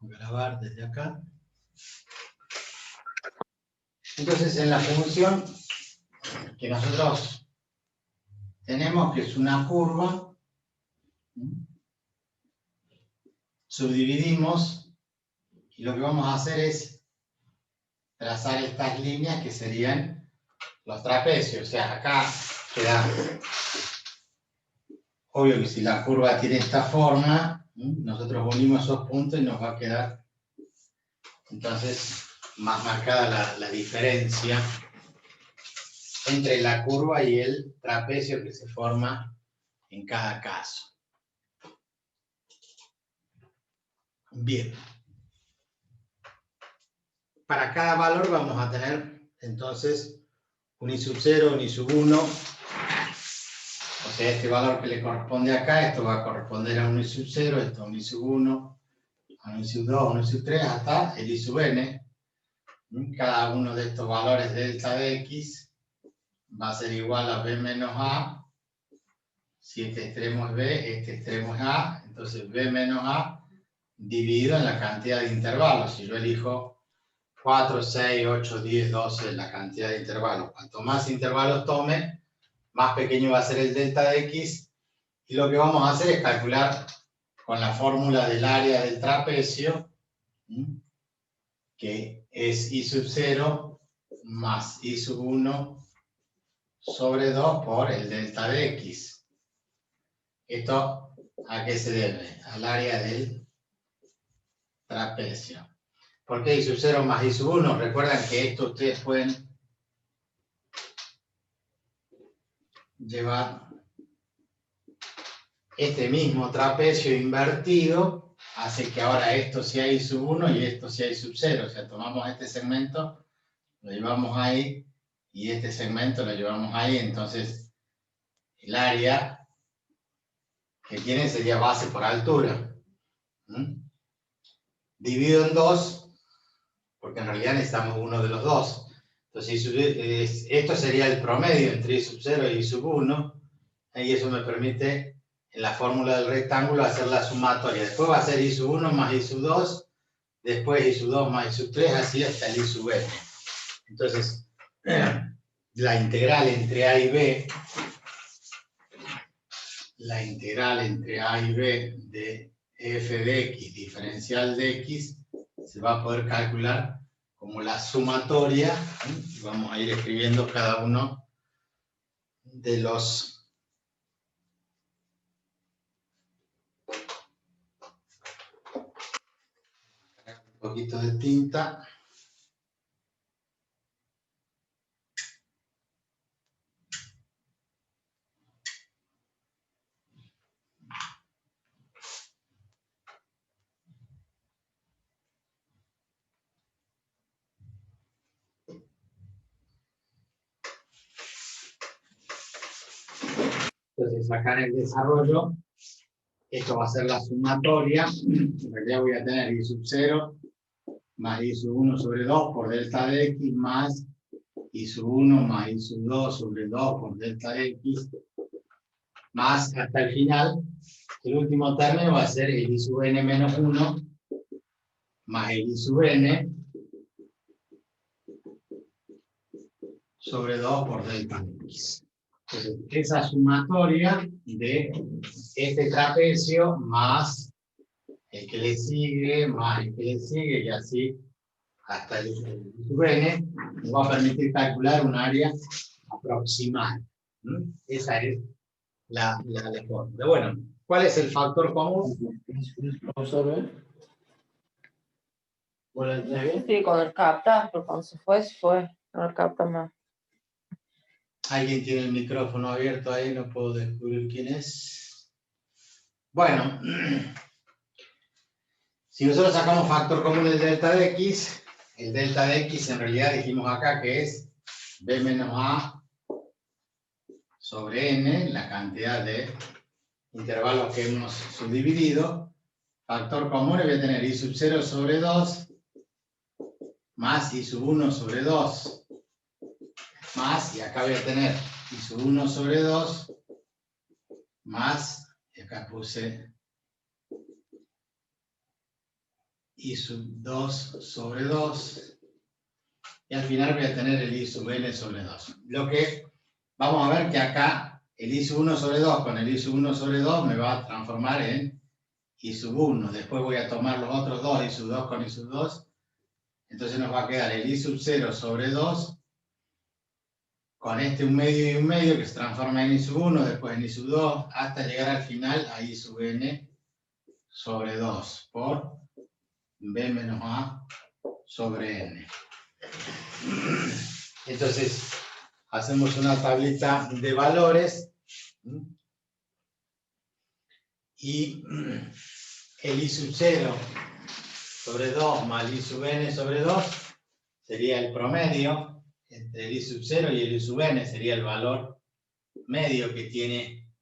Voy a grabar desde acá. Entonces, en la función que nosotros tenemos, que es una curva, subdividimos y lo que vamos a hacer es trazar estas líneas que serían los trapecios. O sea, acá queda obvio que si la curva tiene esta forma, nosotros unimos esos puntos y nos va a quedar entonces más marcada la diferencia entre la curva y el trapecio que se forma en cada caso. Bien. Para cada valor vamos a tener entonces un I sub 0, un I sub 1. O sea, este valor que le corresponde acá, esto va a corresponder a un I sub 0, esto a un I sub 1, a un I sub 2, a un I sub 3, hasta el I sub n. Cada uno de estos valores delta de x va a ser igual a b menos a. Si este extremo es b, este extremo es a, entonces b menos a dividido en la cantidad de intervalos. Si yo elijo 4, 6, 8, 10, 12, la cantidad de intervalos. Cuanto más intervalos tome, más pequeño va a ser el delta de x. Y lo que vamos a hacer es calcular con la fórmula del área del trapecio, que es I sub 0 más I sub 1 sobre 2 por el delta de x. ¿Esto a qué se debe? Al área del trapecio. ¿Por qué I sub 0 más I sub 1? Recuerdan que esto ustedes pueden llevar este mismo trapecio invertido, hace que ahora esto sea I sub 1 y esto sea I sub 0. O sea, tomamos este segmento, lo llevamos ahí, y este segmento lo llevamos ahí, entonces el área que tiene sería base por altura. Divido en 2, porque en realidad necesitamos uno de los dos. Entonces, esto sería el promedio entre I sub 0 y I sub 1, y eso me permite, en la fórmula del rectángulo, hacer la sumatoria. Después va a ser I sub 1 más I sub 2, después I sub 2 más I sub 3, así hasta el I sub n. Entonces, la integral entre A y B, de f de x diferencial de x, se va a poder calcular como la sumatoria. Vamos a ir escribiendo cada uno de los un poquito de tinta. Entonces, acá en el desarrollo, esto va a ser la sumatoria. En realidad voy a tener I sub 0 más I sub 1 sobre 2 por delta de x más I sub 1 más I sub 2 sobre 2 por delta de x, más hasta el final, el último término va a ser el I sub n menos 1 más el I sub n sobre 2 por delta de x. Entonces, esa sumatoria de este trapecio más el que le sigue, más el que le sigue, y así hasta el sub n, nos va a permitir calcular un área aproximada. Esa es la fórmula. Bueno, ¿cuál es el factor común? Sí, con el capta, pero cuando se fue, no el capta más. Alguien tiene el micrófono abierto ahí, no puedo descubrir quién es. Bueno, si nosotros sacamos factor común del delta de x, el delta de x en realidad dijimos acá que es b menos a sobre n, la cantidad de intervalos que hemos subdividido. Factor común voy a tener I sub 0 sobre 2 más I sub 1 sobre 2 más, y acá voy a tener I sub 1 sobre 2 más, y acá puse I sub 2 sobre 2. Y al final voy a tener el I sub n sobre 2. Lo que vamos a ver que acá el I sub 1 sobre 2 con el I sub 1 sobre 2 me va a transformar en I sub 1. Después voy a tomar los otros dos, I sub 2 con I sub 2. Entonces nos va a quedar el I sub 0 sobre 2 con este 1 medio y 1 medio que se transforma en I sub 1, después en I sub 2, hasta llegar al final a I sub n sobre 2 por b menos a sobre n. Entonces, hacemos una tablita de valores y el I sub 0 sobre 2 más I sub n sobre 2 sería el promedio entre el I sub 0 y el I sub n, sería el valor medio que tiene,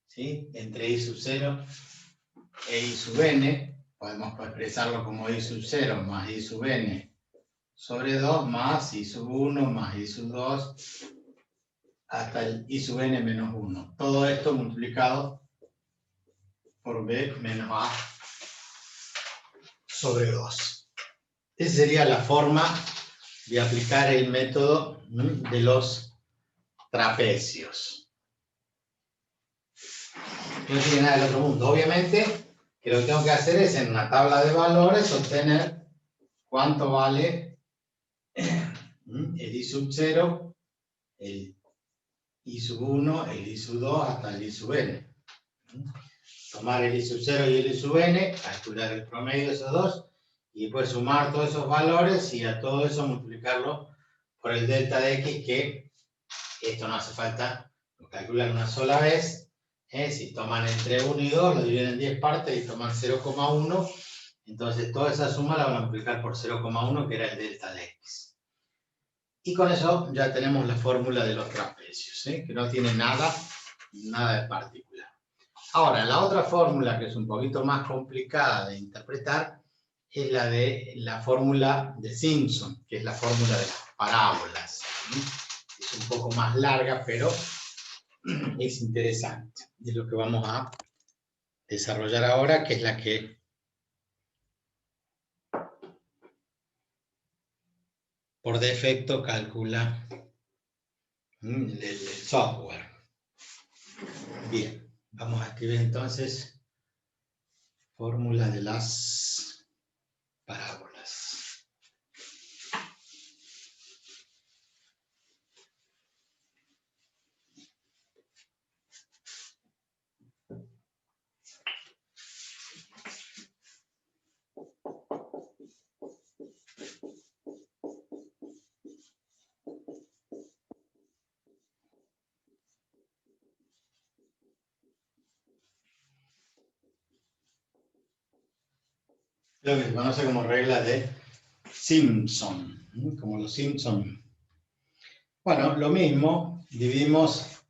¿sí?, entre I sub 0 e I sub n. Podemos expresarlo como I sub 0 más I sub n sobre 2 más I sub 1 más I sub 2 hasta el I sub n menos 1. Todo esto multiplicado por b menos a sobre 2. Esa sería la forma de aplicar el método de los trapecios. No tiene nada del otro mundo. Obviamente, que lo que tengo que hacer es en una tabla de valores obtener cuánto vale el I sub 0, el I sub 1, el I sub 2 hasta el I sub n. Tomar el I sub 0 y el I sub n, calcular el promedio de esos dos, y después sumar todos esos valores y a todo eso multiplicarlo por el delta de x, que esto no hace falta, lo calculan una sola vez. Si toman entre 1 y 2, lo dividen en 10 partes y toman 0,1, entonces toda esa suma la van a multiplicar por 0,1, que era el delta de x. Y con eso ya tenemos la fórmula de los trapecios, que no tiene nada de particular. Ahora, la otra fórmula, que es un poquito más complicada de interpretar, es la de la fórmula de Simpson, que es la fórmula de las parábolas. Es un poco más larga, pero es interesante. Es lo que vamos a desarrollar ahora, que es la que por defecto calcula el software. Bien, vamos a escribir entonces fórmula de las parábolas. Lo que se conoce como regla de Simpson, como los Simpson. Bueno, lo mismo, dividimos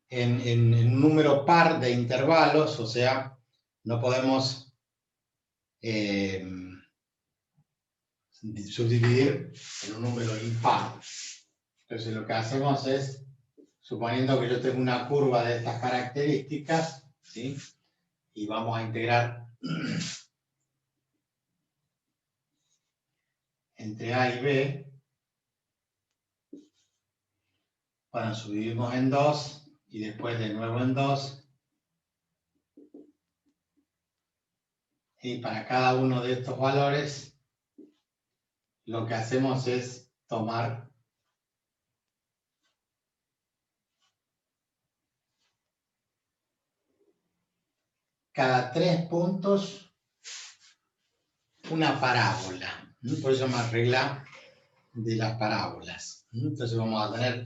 en un número par de intervalos, o sea, no podemos subdividir en un número impar. Entonces lo que hacemos es, suponiendo que yo tengo una curva de estas características, ¿sí?, y vamos a integrar entre A y B, bueno, subdividimos en 2 y después de nuevo en 2, y para cada uno de estos valores lo que hacemos es tomar cada 3 puntos una parábola. Por eso se llama regla de las parábolas. Entonces vamos a tener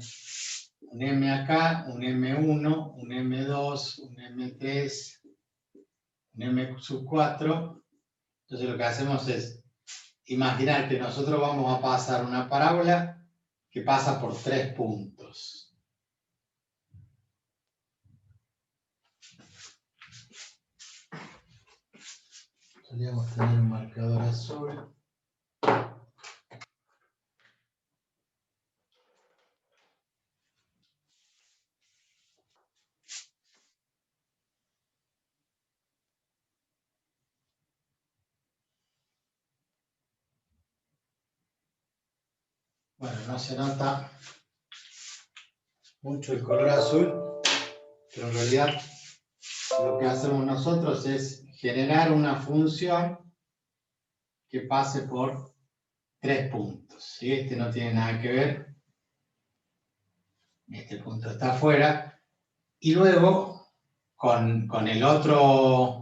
un M acá, un M1, un M2, un M3, un M sub 4. Entonces lo que hacemos es imaginar que nosotros vamos a pasar una parábola que pasa por 3 puntos. Solíamos tener un marcador azul. Bueno, no se nota mucho el color azul, pero en realidad lo que hacemos nosotros es generar una función que pase por 3 puntos. ¿Sí? Este no tiene nada que ver. Este punto está afuera. Y luego, con el otro...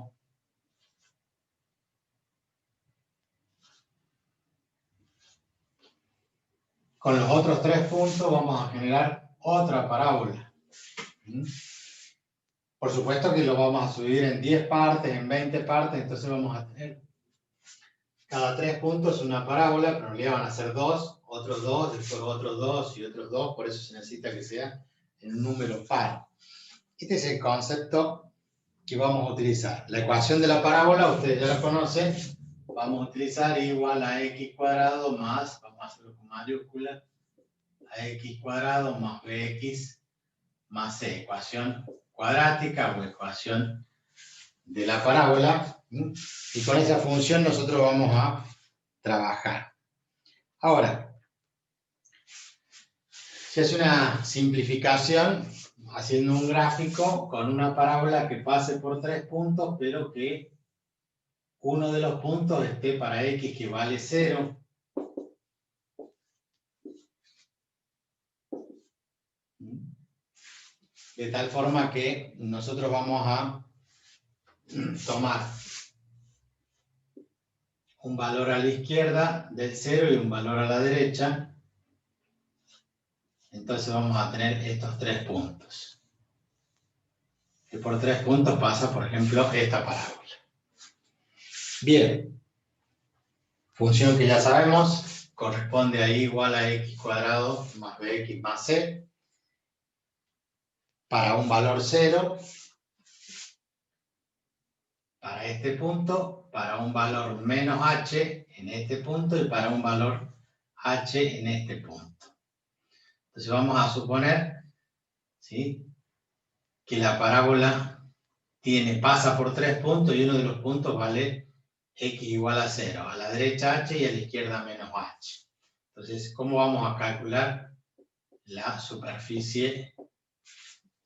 Con los otros 3 puntos vamos a generar otra parábola. Por supuesto que lo vamos a subir en 10 partes, en 20 partes, entonces vamos a tener cada 3 puntos una parábola, pero en realidad van a ser 2, otros 2, después otros 2 y otros 2, por eso se necesita que sea en un número par. Este es el concepto que vamos a utilizar. La ecuación de la parábola, ustedes ya la conocen, vamos a utilizar igual a x cuadrado más, vamos a hacerlo con mayúscula, a x cuadrado más bx más c, ecuación cuadrática o ecuación de la parábola, y con esa función nosotros vamos a trabajar. Ahora, se hace una simplificación haciendo un gráfico con una parábola que pase por 3 puntos, pero que uno de los puntos esté para x que vale 0. De tal forma que nosotros vamos a tomar un valor a la izquierda del 0 y un valor a la derecha. Entonces vamos a tener estos 3 puntos. Que por 3 puntos pasa, por ejemplo, esta parábola. Bien. Función que ya sabemos, corresponde a y igual a x cuadrado más bx más c. Para un valor 0, para este punto, para un valor menos h en este punto y para un valor h en este punto. Entonces vamos a suponer, ¿sí?, que la parábola pasa por 3 puntos y uno de los puntos vale x igual a 0, a la derecha h y a la izquierda menos h. Entonces, ¿cómo vamos a calcular la superficie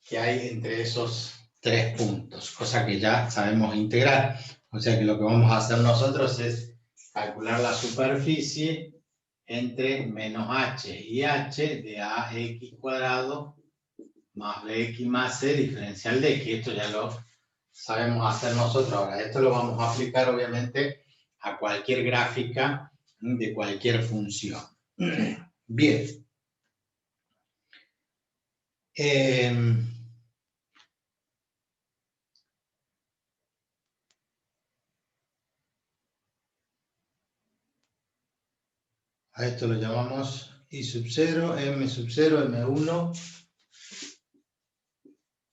que hay entre esos 3 puntos? Cosa que ya sabemos integrar. O sea que lo que vamos a hacer nosotros es calcular la superficie entre menos h y h de ax cuadrado más bx más c diferencial de, que esto ya lo sabemos hacer nosotros. Ahora, esto lo vamos a aplicar obviamente a cualquier gráfica de cualquier función. Bien. A esto lo llamamos I sub 0, M sub 0, M1,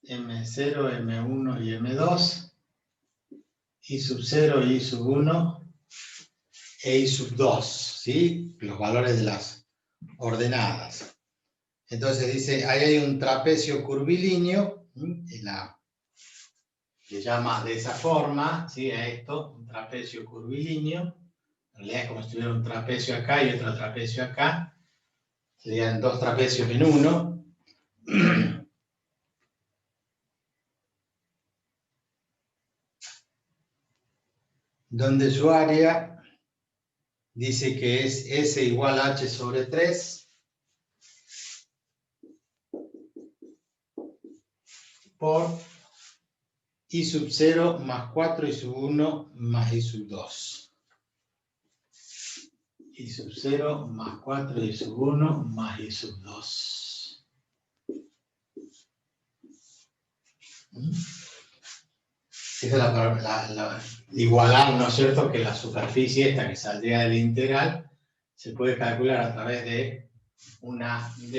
M0, M1 y M2, I sub 0, I sub 1 e I sub 2, ¿sí? Los valores de las ordenadas. Entonces dice, ahí hay un trapecio curvilíneo, se llama de esa forma, ¿sí?, a esto, un trapecio curvilíneo. En realidad es como si tuviera un trapecio acá y otro trapecio acá. Serían 2 trapecios en uno. Donde su área dice que es S igual a H sobre 3 por I sub 0 más 4 I sub 1 más I sub 2. I sub 0 más 4 I sub 1 más I sub 2. Esa es igualar, ¿no es cierto?, que la superficie esta que saldría del integral se puede calcular a través de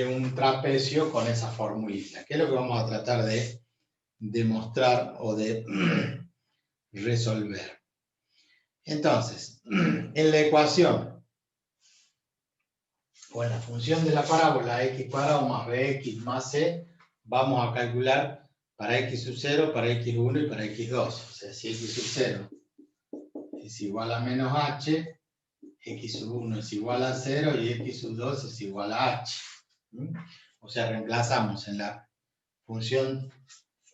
un trapecio con esa formulita, que es lo que vamos a tratar de demostrar o de resolver. Entonces, en la ecuación o en la función de la parábola x cuadrado más bx más c, vamos a calcular para x sub 0, para x1 y para x2. O sea, si x sub 0 es igual a menos h, x sub 1 es igual a 0 y x sub 2 es igual a h. O sea, reemplazamos en la función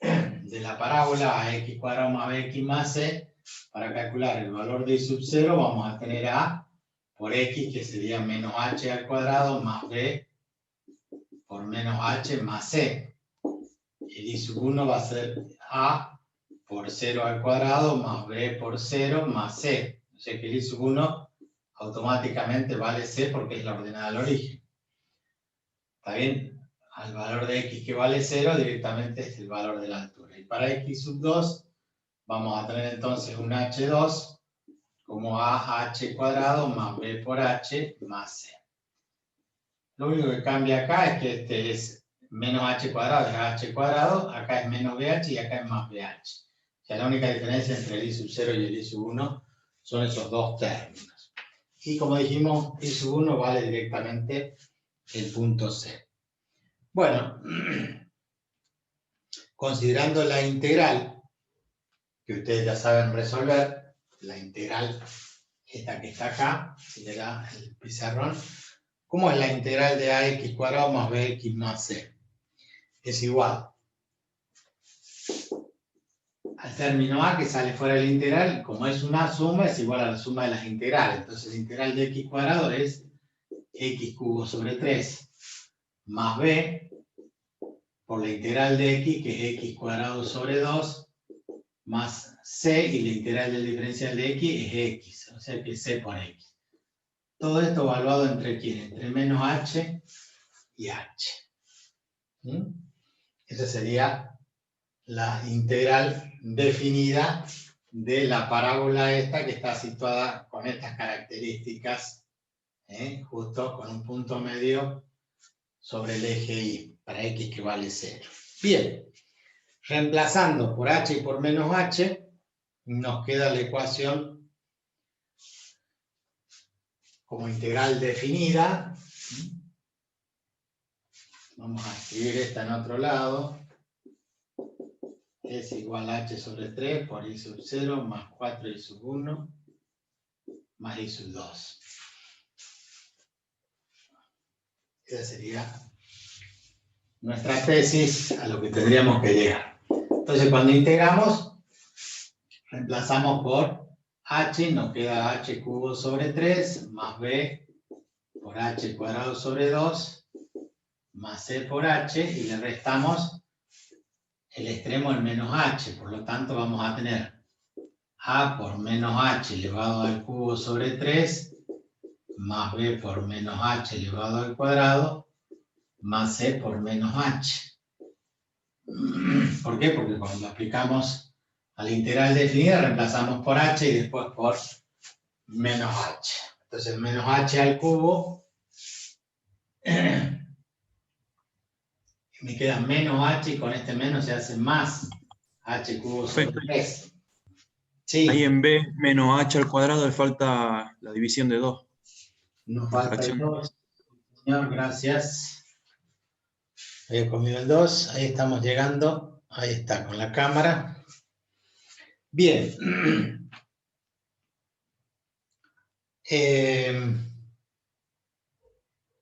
de la parábola a x cuadrado más bx más c. Para calcular el valor de y sub 0 vamos a tener a por x, que sería menos h al cuadrado más b por menos h más c. El y sub 1 va a ser a por 0 al cuadrado más b por 0 más c. O sea que el y sub 1 automáticamente vale c porque es la ordenada del origen. ¿Está bien? Al valor de x que vale 0 directamente es el valor de la altura. Y para x sub 2 vamos a tener entonces un h2 como a h cuadrado más b por h más c. Lo único que cambia acá es que este es menos h cuadrado, es h cuadrado, acá es menos bh y acá es más bh. O sea, la única diferencia entre el y sub 0 y el y sub 1 son esos dos términos. Y como dijimos, y sub 1 vale directamente el punto C. Bueno, considerando la integral, que ustedes ya saben resolver, la integral esta que está acá, si le da el pizarrón, ¿cómo es la integral de ax cuadrado más bx más c? Es igual al término a que sale fuera de la integral, como es una suma, es igual a la suma de las integrales. Entonces la integral de x cuadrado es x cubo sobre 3 más b por la integral de x, que es x cuadrado sobre 2 más c, y la integral del diferencial de x es x, o sea que c por x. Todo esto evaluado entre quién, entre menos h y h. Esa sería la integral definida de la parábola esta, que está situada con estas características, justo con un punto medio sobre el eje y, para x que vale 0. Bien, reemplazando por h y por menos h, nos queda la ecuación como integral definida. Vamos a escribir esta en otro lado. Es igual a h sobre 3 por y sub 0 más 4y sub 1 más y sub 2. Esa sería nuestra tesis a lo que tendríamos que llegar. Entonces, cuando integramos, reemplazamos por h, nos queda h cubo sobre 3 más b por h cuadrado sobre 2 más c por h, y le restamos el extremo en menos h. Por lo tanto, vamos a tener a por menos h elevado al cubo sobre 3 más b por menos h elevado al cuadrado más c por menos h. ¿Por qué? Porque cuando aplicamos a la integral definida reemplazamos por h y después por menos h. Entonces menos h al cubo me queda menos h, y con este menos se hace más h cubo sobre 3. Sí. Ahí en b menos h al cuadrado le falta la división de 2. Nos falta el 2. Señor, gracias. He comido el 2. Ahí estamos llegando. Ahí está, con la cámara. Bien.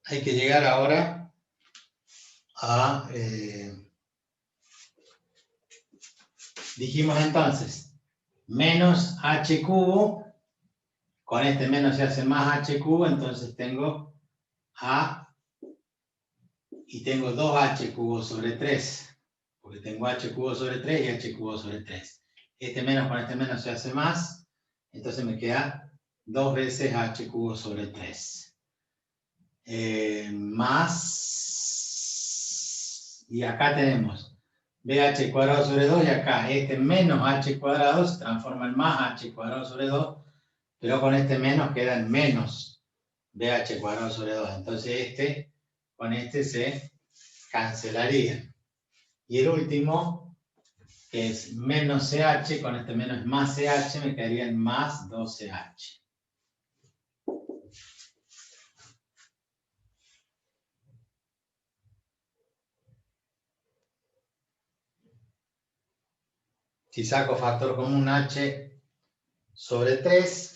Hay que llegar ahora a... dijimos entonces, menos h cubo. Con este menos se hace más h cubo, entonces tengo a, y tengo 2h cubo sobre 3, porque tengo h cubo sobre 3 y h cubo sobre 3. Este menos con este menos se hace más, entonces me queda 2 veces h cubo sobre 3. Más, y acá tenemos bh cuadrado sobre 2, y acá este menos h cuadrado se transforma en más h cuadrado sobre 2, pero con este menos queda en menos bh cuadrado sobre 2. Entonces este con este se cancelaría. Y el último, que es menos ch, con este menos es más ch, me quedaría en más 12h. Si saco factor común h sobre 3,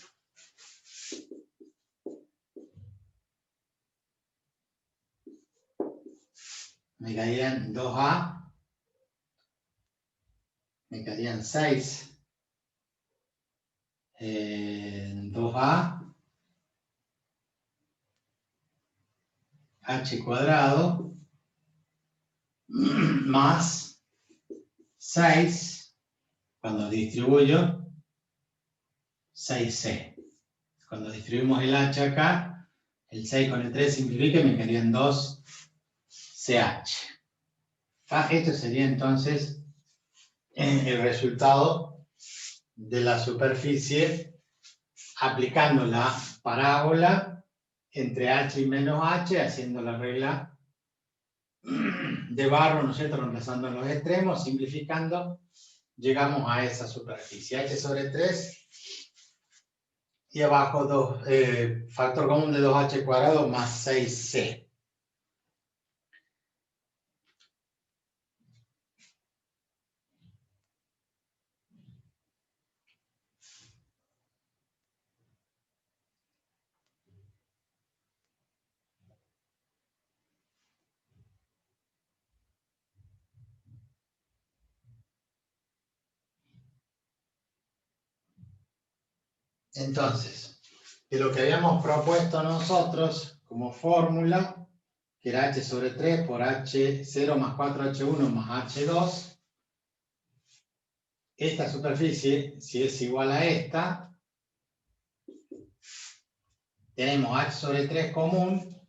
me quedarían 2A, me quedarían 6, 2A, H cuadrado, más 6, cuando distribuyo, 6C. Cuando distribuimos el H acá, el 6 con el 3 simplifica y me quedarían 2CH. Esto sería entonces el resultado de la superficie aplicando la parábola entre H y menos H, haciendo la regla de Barrow, ¿no es cierto?, reemplazando los extremos, simplificando, llegamos a esa superficie, H sobre 3, y abajo factor común de 2H cuadrado más 6C. Entonces, de lo que habíamos propuesto nosotros como fórmula, que era H sobre 3 por H0 más 4H1 más H2, esta superficie, si es igual a esta, tenemos H sobre 3 común,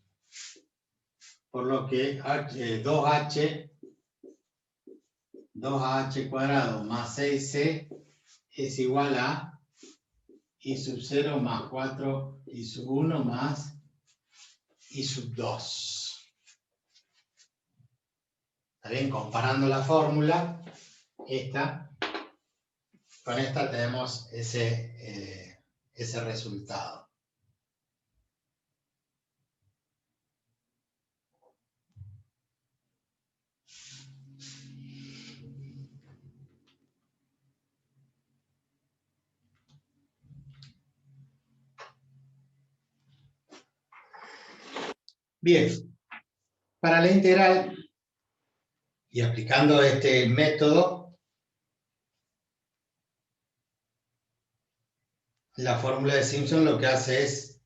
por lo que 2H cuadrado más 6C es igual a I sub 0 más 4 I sub 1 más I sub 2. ¿Está bien? Comparando la fórmula, con esta tenemos ese resultado. Bien, para la integral, y aplicando este método, la fórmula de Simpson lo que hace es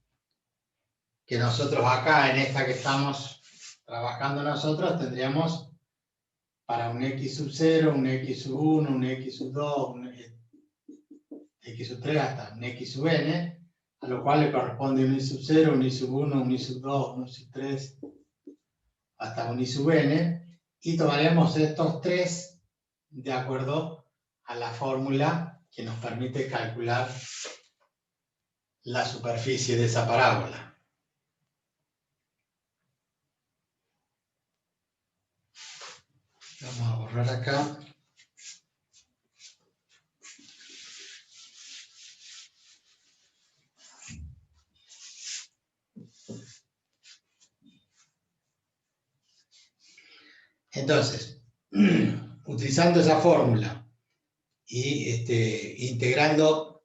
que nosotros acá, en esta que estamos trabajando nosotros, tendríamos para un x sub 0, un x sub 1, un x sub 2, un x sub 3 hasta un x sub n, a lo cual le corresponde un i sub 0, un i sub 1, un i sub 2, un i sub 3, hasta un i sub n, y tomaremos estos tres de acuerdo a la fórmula que nos permite calcular la superficie de esa parábola. Vamos a borrar acá. Entonces, utilizando esa fórmula y integrando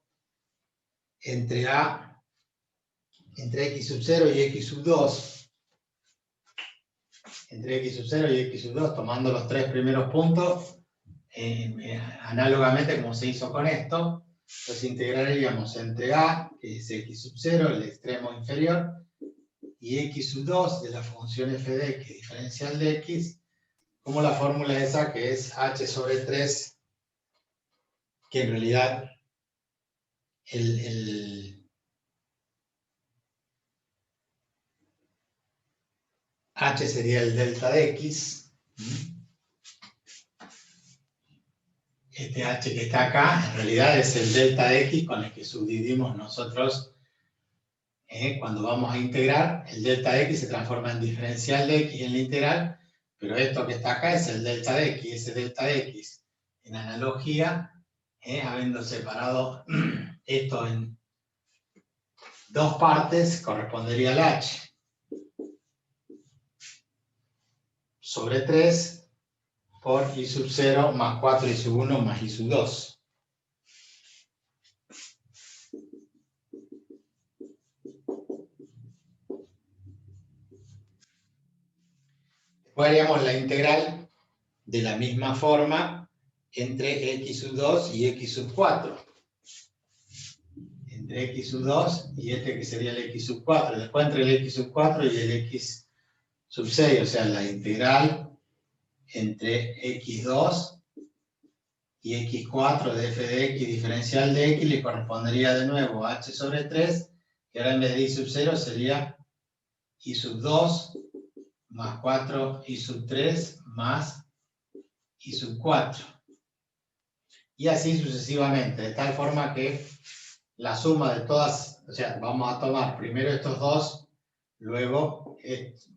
entre x sub 0 y x sub 2, entre x sub 0 y x sub 2, tomando los tres primeros puntos, análogamente como se hizo con esto, los integraríamos entre a, que es x sub 0, el extremo inferior, y x sub 2 de la función f de x diferencial de x, como la fórmula esa que es h sobre 3, que en realidad h sería el delta de x. Este h que está acá, en realidad es el delta de x con el que subdividimos nosotros cuando vamos a integrar. El delta de x se transforma en diferencial de x en la integral, pero esto que está acá es el delta de x. Ese delta de x, en analogía, habiendo separado esto en dos partes, correspondería al h sobre 3 por i sub 0 más 4 i sub 1 más i sub 2. Después haríamos la integral de la misma forma entre x sub 2 y x sub 4. Entre x sub 2 y este que sería el x sub 4. Después entre el x sub 4 y el x sub 6, o sea, la integral entre x2 y x4 de f de x diferencial de x le correspondería de nuevo a h sobre 3, que ahora en vez de y sub 0 sería y sub 2 más 4 y sub 3 más y sub 4. Y así sucesivamente, de tal forma que la suma de todas, o sea, vamos a tomar primero estos dos, luego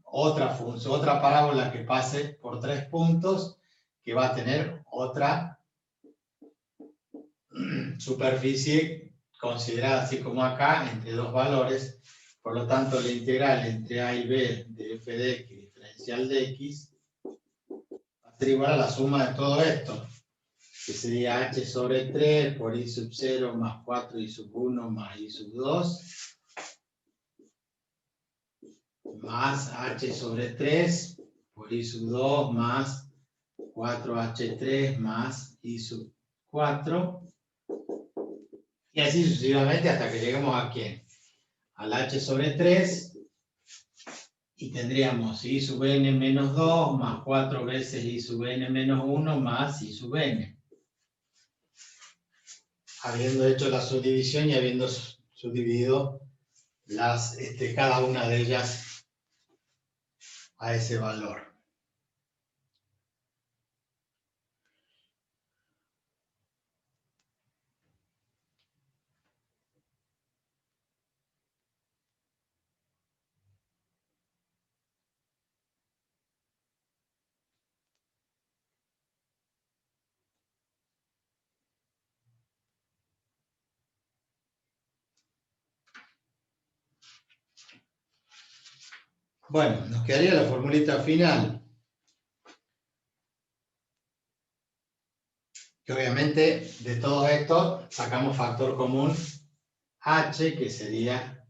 otra función, otra parábola que pase por 3 puntos, que va a tener otra superficie considerada así como acá, entre dos valores. Por lo tanto, la integral entre a y b de f de x diferencial de x va a ser igual a la suma de todo esto, que sería h sobre 3 por y sub 0 más 4 y sub 1 más y sub 2, más h sobre 3 por y sub 2 más 4h3 más y sub 4, y así sucesivamente hasta que lleguemos a ¿quién? Al h sobre 3, y tendríamos y sub n menos 2 más 4 veces y sub n menos 1 más y sub n. Habiendo hecho la subdivisión y habiendo subdividido cada una de ellas a ese valor. Bueno, nos quedaría la formulita final, que obviamente de todo esto sacamos factor común h, que sería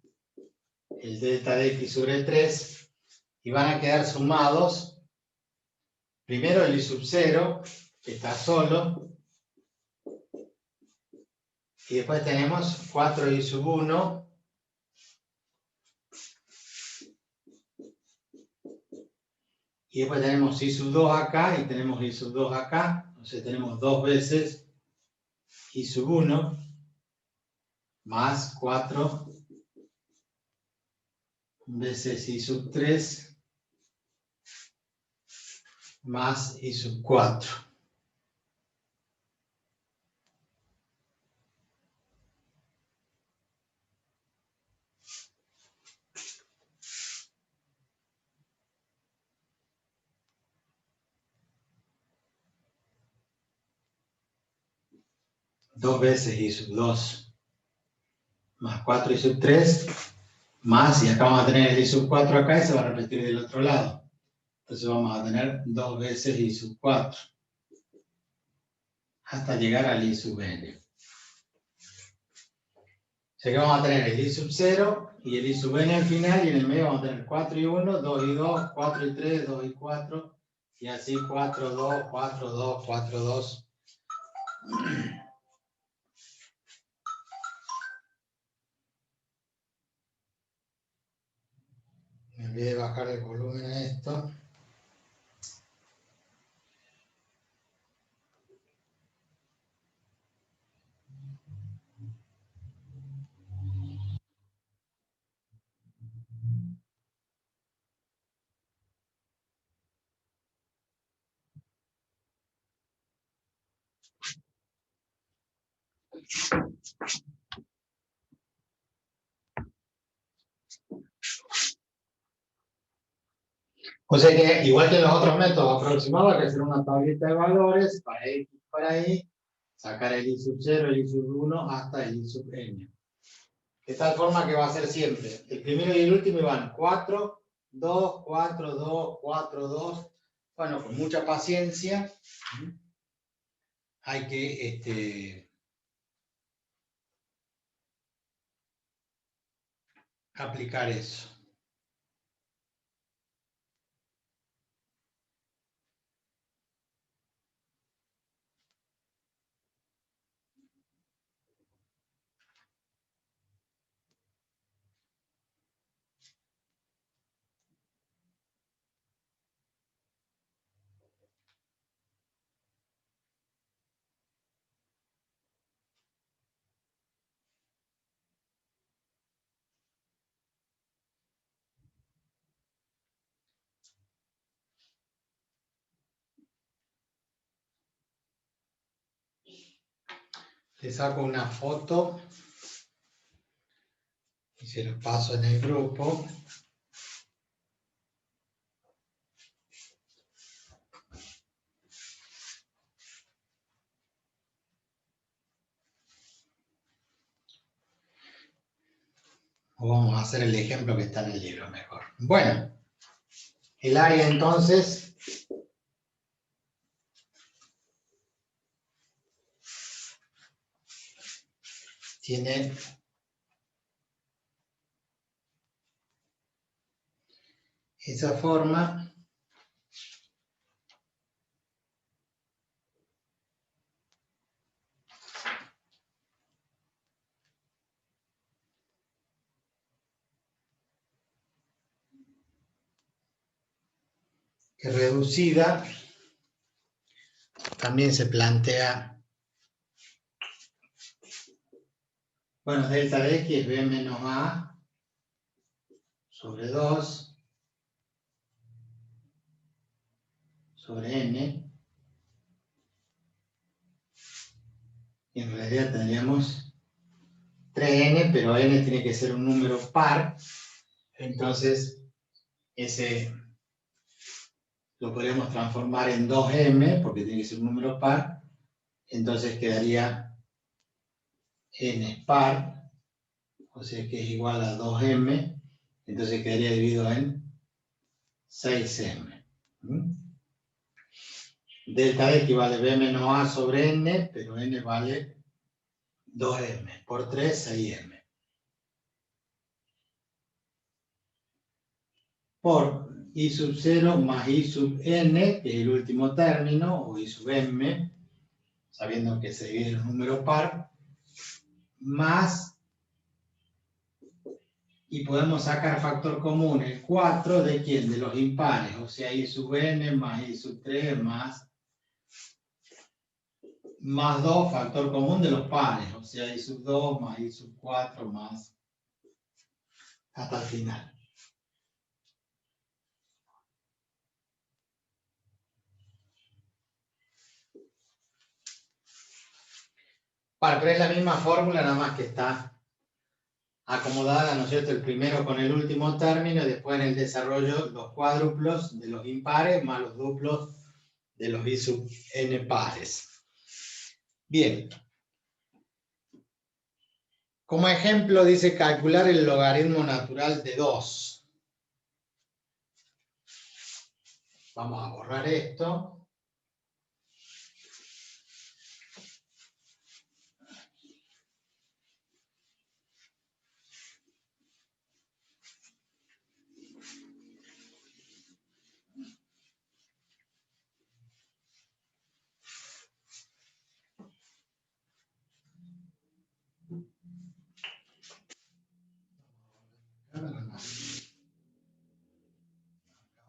el delta de x sobre 3, y van a quedar sumados primero el y sub 0, que está solo, y después tenemos 4y sub 1, y después tenemos y sub 2 acá, y tenemos y sub 2 acá, entonces tenemos dos veces y sub 1, más 4 veces y sub 3, más y sub 4. Dos veces y sub 2, más 4 y sub 3, más, y acá vamos a tener el y sub 4 acá, y se va a repetir del otro lado. Entonces vamos a tener dos veces y sub 4, hasta llegar al y sub n. O sea que vamos a tener el i sub 0 y el i sub n al final, y en el medio vamos a tener 4 y 1, 2 y 2, 4 y 3, 2 y 4, y así 4, 2, 4, 2, 4, 2. Me olvidé de bajar el volumen a esto. O sea que, igual que en los otros métodos aproximados, hay que hacer una tablita de valores para x, para y, sacar el i sub 0, el i sub 1, hasta el i sub n. De tal forma que va a ser siempre el primero y el último van 4, 2, 4, 2, 4, 2. Bueno, con mucha paciencia hay que aplicar eso. Le saco una foto y se lo paso en el grupo. O vamos a hacer el ejemplo que está en el libro mejor. Bueno, el área entonces tiene esa forma. Que reducida también se plantea, bueno, delta de x es b menos a sobre 2 sobre n, y en realidad tendríamos 3n, pero n tiene que ser un número par, entonces ese lo podríamos transformar en 2m, porque tiene que ser un número par, entonces quedaría n par, o sea que es igual a 2m, entonces quedaría dividido en 6m. Delta de x vale b menos a sobre n, pero n vale 2m, por 3, 6m. Por i sub 0 más i sub n, que es el último término, o i sub m, sabiendo que se divide en un número par, más, y podemos sacar factor común, el 4, ¿de quién? De los impares, o sea, i sub n más i sub 3 más 2, factor común de los pares, o sea, i sub 2 más i sub 4 más hasta el final. Vale, pero es la misma fórmula, nada más que está acomodada, ¿no es cierto? El primero con el último término, y después en el desarrollo los cuádruplos de los impares más los duplos de los i sub n pares. Bien. Como ejemplo dice calcular el logaritmo natural de 2. Vamos a borrar esto.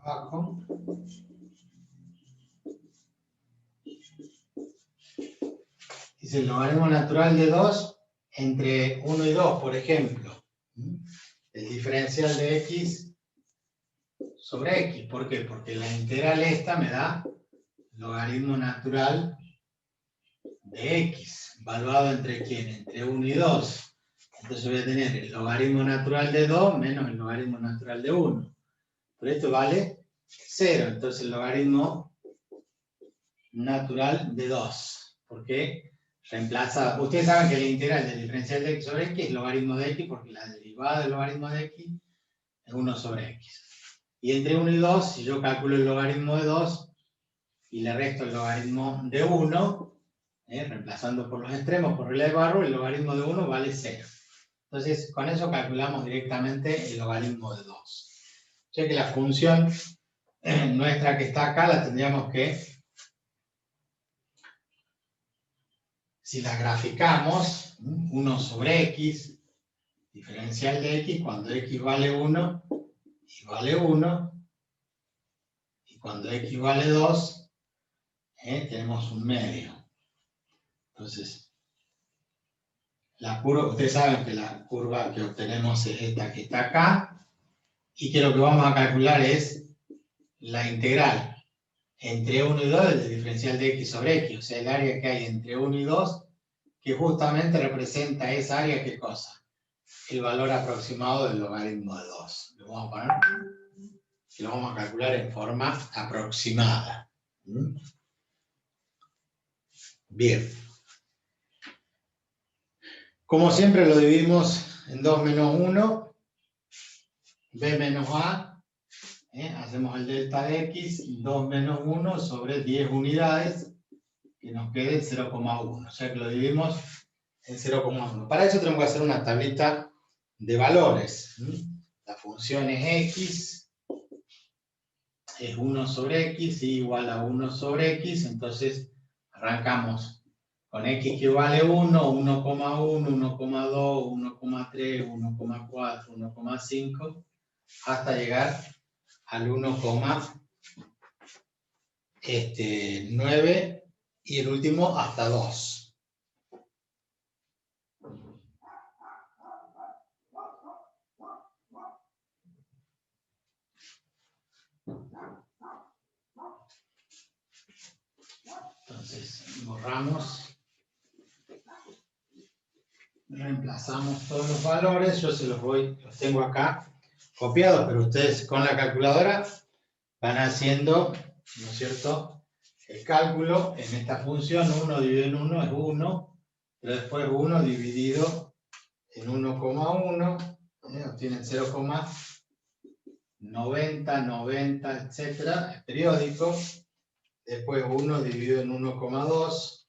Abajo. Dice el logaritmo natural de 2 entre 1 y 2, por ejemplo. El diferencial de x sobre x. ¿Por qué? Porque la integral esta me da logaritmo natural de x, evaluado entre ¿quién? Entre 1 y 2. Entonces voy a tener el logaritmo natural de 2 menos el logaritmo natural de 1. Pero esto vale 0, entonces el logaritmo natural de 2. ¿Por qué? Reemplaza, ustedes saben que la integral del diferencial de x sobre x es logaritmo de x, porque la derivada del logaritmo de x es 1 sobre x. Y entre 1 y 2, si yo calculo el logaritmo de 2 y le resto el logaritmo de 1, reemplazando por los extremos por regla de Barrow, el logaritmo de 1 vale 0. Entonces, con eso calculamos directamente el logaritmo de 2. O sea que la función nuestra que está acá la tendríamos que, si la graficamos, 1 sobre x, diferencial de x, cuando x vale 1 y vale 1, y cuando x vale 2, tenemos un medio. Entonces, la curva, ustedes saben que la curva que obtenemos es esta que está acá, y que lo que vamos a calcular es la integral entre 1 y 2 del diferencial de x sobre x, o sea, el área que hay entre 1 y 2, que justamente representa esa área, ¿qué cosa? El valor aproximado del logaritmo de 2. Lo vamos a poner, y lo vamos a calcular en forma aproximada. ¿Mm? Bien. Como siempre lo dividimos en 2 menos 1, b menos a, hacemos el delta de x, 2 menos 1 sobre 10 unidades, que nos quede 0,1. O sea que lo dividimos en 0,1. Para eso tenemos que hacer una tablita de valores. La función es x, es 1 sobre x, igual a 1 sobre x, entonces arrancamos con x que vale 1, 1,1, 1,2, 1,3, 1,4, 1,5, hasta llegar al 1,9 y el último hasta 2. Entonces, borramos. Reemplazamos todos los valores, yo se los tengo acá copiados, pero ustedes con la calculadora van haciendo, ¿no es cierto?, el cálculo en esta función. 1 dividido en 1 es 1, pero después 1 dividido en 1,1, obtienen 0,90, 90, etcétera, es periódico. Después 1 dividido en 1,2,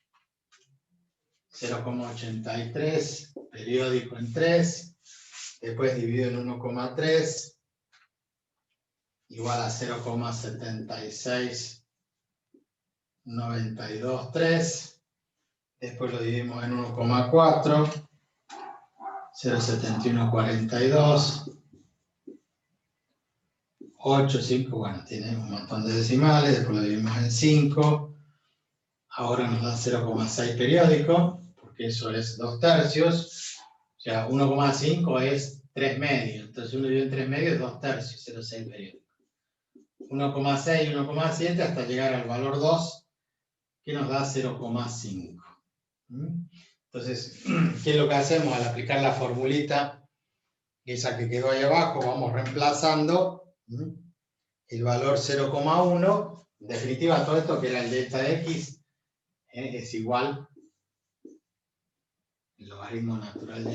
0,83, periódico en 3, después dividido en 1,3, igual a 0,76, 92, 3, después lo dividimos en 1,4, 0,71, 42, 8, 5, bueno, tiene un montón de decimales, después lo dividimos en 5, ahora nos da 0,6 periódico, porque eso es 2 tercios, o sea, 1,5 es 3 medios, entonces 1 dividido en 3 medios es 2 tercios, 0,6 periódico. 1,6, 1,7 hasta llegar al valor 2, que nos da 0,5. Entonces, ¿qué es lo que hacemos? Al aplicar la formulita, esa que quedó ahí abajo, vamos reemplazando el valor 0,1, en definitiva todo esto que era el delta de x, es igual al logaritmo natural de